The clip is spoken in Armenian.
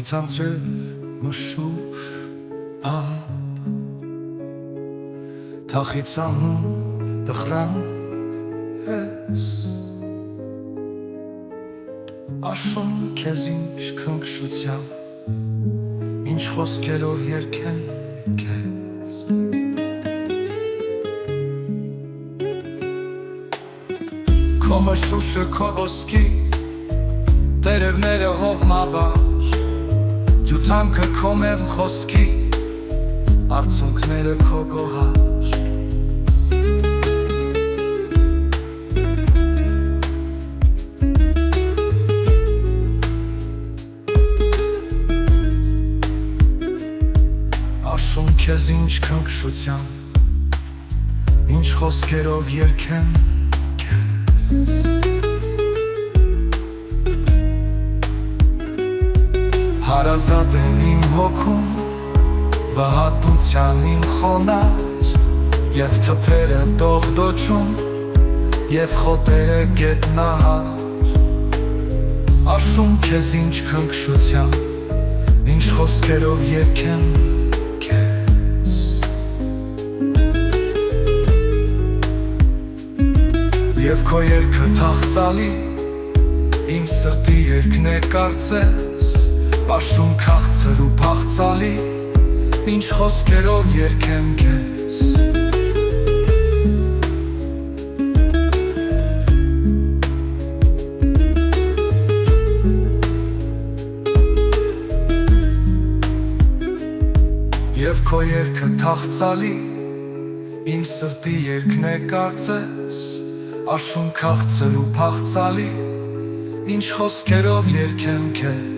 ցանցրել մշուշ ամպ թախիցանում տխրան ես աշուն քեզ ինչ քնքշությամբ ինչ խոսքերով երգեմ քեզ քո մշուշը քո ոսկի տերևները հողմաբար ջութամքը քո մեղմ խոսքի արցունքները քո գոհար աշուն քեզ ինչ քնքշությամբ ինչ խոսքերով երգեմ քեզ Հարազատ եմ իմ հոգում, վհատության իմ խոնար Եվ թփերը դողդոջում, և խոտերը գետնահար Աշուն քեզ ինչ քնքշությամբ, ինչ խոսքերով երգեմ քեզ Եվ քո երգը թախծալի, իմ սրտի երգն է կարծես Աշուն քաղցր ու փախծալի, ինչ խոսքերով երգեմ քեզ Եվ քո երգը թախծալի, իմ սրտի երգն է կարծես Աշուն քաղցր ու փախծալի, ինչ խոսքերով երգեմ քեզ